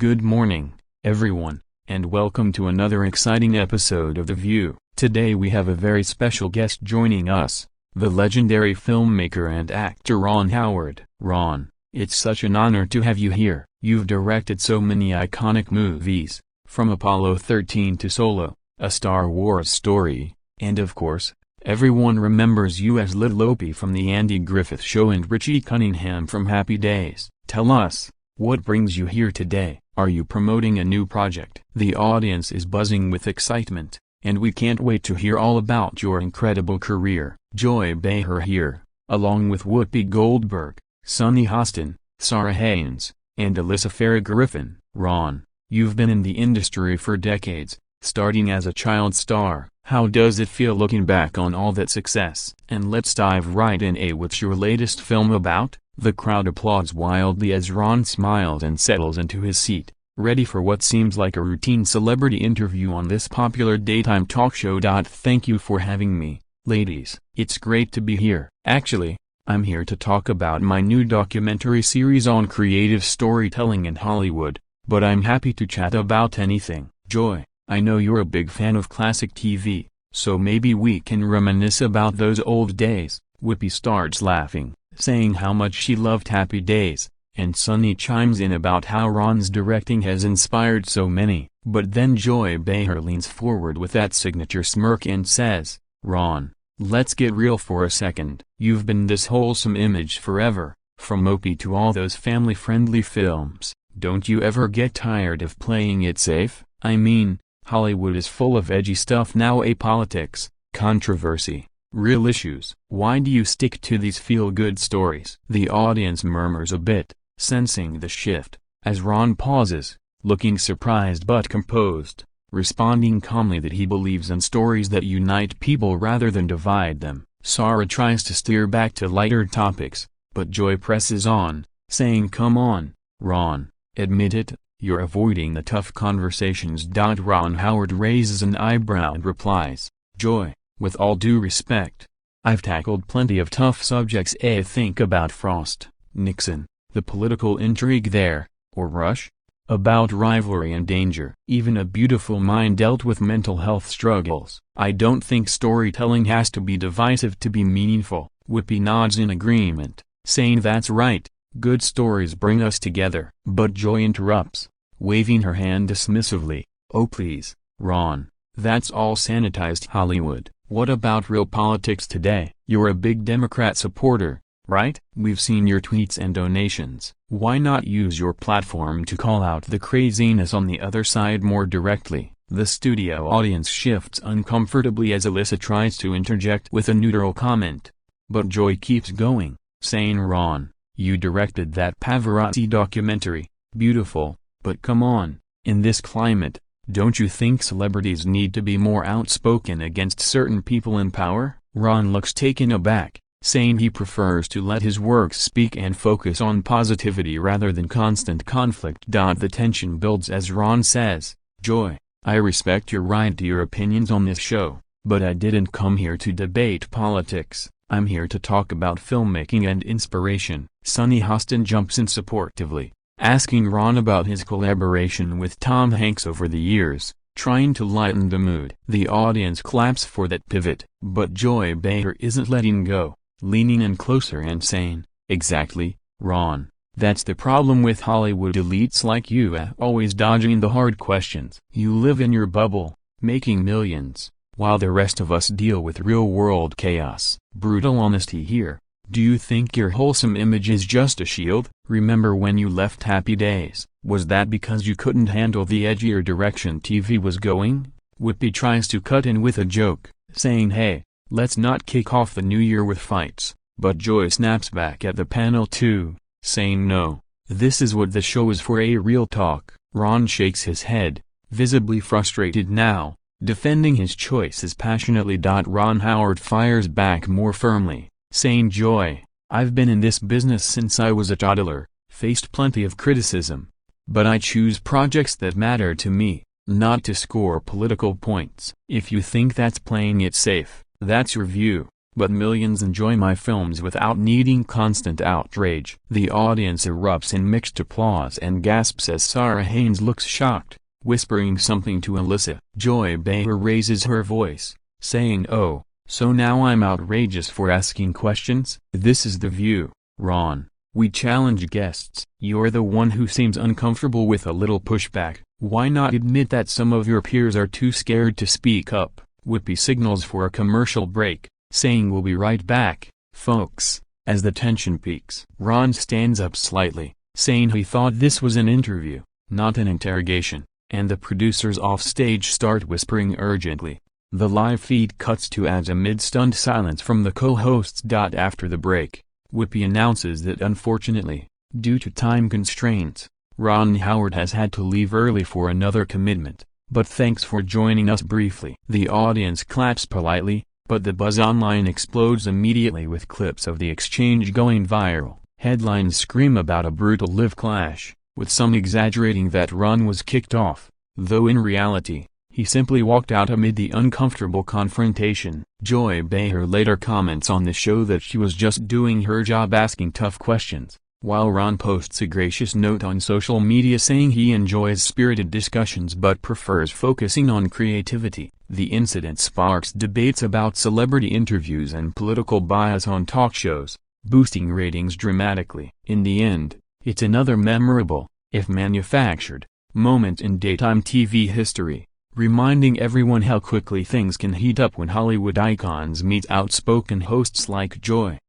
Good morning, everyone, and welcome to another exciting episode of The View. Today we have a very special guest joining us, the legendary filmmaker and actor Ron Howard. Ron, it's such an honor to have you here. You've directed so many iconic movies, from Apollo 13 to Solo, A Star Wars Story, and of course, everyone remembers you as Little Opie from The Andy Griffith Show and Richie Cunningham from Happy Days. Tell us, what brings you here today? Are you promoting a new project? The audience is buzzing with excitement, and we can't wait to hear all about your incredible career. Joy Behar here, along with Whoopi Goldberg, Sunny Hostin, Sarah Haynes, and Alyssa Farah Griffin. Ron, you've been in the industry for decades, starting as a child star. How does it feel looking back on all that success? And let's dive right in. What's your latest film about? The crowd applauds wildly as Ron smiles and settles into his seat, ready for what seems like a routine celebrity interview on this popular daytime talk show. Thank you for having me, ladies. It's great to be here. Actually, I'm here to talk about my new documentary series on creative storytelling in Hollywood, but I'm happy to chat about anything. Joy, I know you're a big fan of classic TV, so maybe we can reminisce about those old days. Whoopi starts laughing, saying how much she loved Happy Days, and Sunny chimes in about how Ron's directing has inspired so many. But then Joy Behar leans forward with that signature smirk and says, "Ron, let's get real for a second. You've been this wholesome image forever, from Opie to all those family-friendly films. Don't you ever get tired of playing it safe? I mean, Hollywood is full of edgy stuff now, politics, controversy, real issues. Why do you stick to these feel-good stories?" The audience murmurs a bit, sensing the shift, as Ron pauses, looking surprised but composed, responding calmly that he believes in stories that unite people rather than divide them. Sarah tries to steer back to lighter topics, but Joy presses on, saying, "Come on, Ron, admit it, you're avoiding the tough conversations." Ron Howard raises an eyebrow and replies, "Joy, with all due respect, I've tackled plenty of tough subjects. Think about Frost, Nixon, the political intrigue there, or Rush, about rivalry and danger. Even A Beautiful Mind dealt with mental health struggles. I don't think storytelling has to be divisive to be meaningful." Whoopi nods in agreement, saying that's right, good stories bring us together. But Joy interrupts, waving her hand dismissively, "Oh please, Ron, that's all sanitized Hollywood. What about real politics today? You're a big Democrat supporter, right? We've seen your tweets and donations. Why not use your platform to call out the craziness on the other side more directly?" The studio audience shifts uncomfortably as Alyssa tries to interject with a neutral comment. But Joy keeps going, saying, "Ron, you directed that Pavarotti documentary, beautiful, but come on, in this climate, don't you think celebrities need to be more outspoken against certain people in power?" Ron looks taken aback, saying he prefers to let his work speak and focus on positivity rather than constant conflict. The tension builds as Ron says, "Joy, I respect your right to your opinions on this show, but I didn't come here to debate politics. I'm here to talk about filmmaking and inspiration." Sunny Hostin jumps in supportively, asking Ron about his collaboration with Tom Hanks over the years, trying to lighten the mood. The audience claps for that pivot, but Joy Behar isn't letting go, leaning in closer and saying, "Exactly, Ron, that's the problem with Hollywood elites like you, always dodging the hard questions. You live in your bubble, making millions, while the rest of us deal with real-world chaos." Brutal honesty here. Do you think your wholesome image is just a shield? Remember when you left Happy Days? Was that because you couldn't handle the edgier direction TV was going? Whoopi tries to cut in with a joke, saying, "Hey, let's not kick off the new year with fights." But Joy snaps back at the panel too, saying, "No, this is what the show is for, a real talk." Ron shakes his head, visibly frustrated now, defending his choices passionately. Ron Howard fires back more firmly, saying, "Joy, I've been in this business since I was a toddler, faced plenty of criticism, but I choose projects that matter to me, not to score political points. If you think that's playing it safe, that's your view, but millions enjoy my films without needing constant outrage. The audience erupts in mixed applause and gasps as Sarah Haynes looks shocked, whispering something to Alyssa. Joy Behar raises her voice, saying, "Oh, so now I'm outrageous for asking questions?" This is The View, Ron. We challenge guests. You're the one who seems uncomfortable with a little pushback. Why not admit that some of your peers are too scared to speak up? Whoopi signals for a commercial break, saying we'll be right back, folks, as the tension peaks. Ron stands up slightly, saying he thought this was an interview, not an interrogation, and the producers offstage start whispering urgently. The live feed cuts to ads amid stunned silence from the co-hosts. After the break, Whoopi announces that unfortunately, due to time constraints, Ron Howard has had to leave early for another commitment, but thanks for joining us briefly. The audience claps politely, but the buzz online explodes immediately with clips of the exchange going viral. Headlines scream about a brutal live clash, with some exaggerating that Ron was kicked off, though in reality, he simply walked out amid the uncomfortable confrontation. Joy Behar later comments on the show that she was just doing her job asking tough questions, while Ron posts a gracious note on social media saying he enjoys spirited discussions but prefers focusing on creativity. The incident sparks debates about celebrity interviews and political bias on talk shows, boosting ratings dramatically. In the end, it's another memorable, if manufactured, moment in daytime TV history, reminding everyone how quickly things can heat up when Hollywood icons meet outspoken hosts like Joy.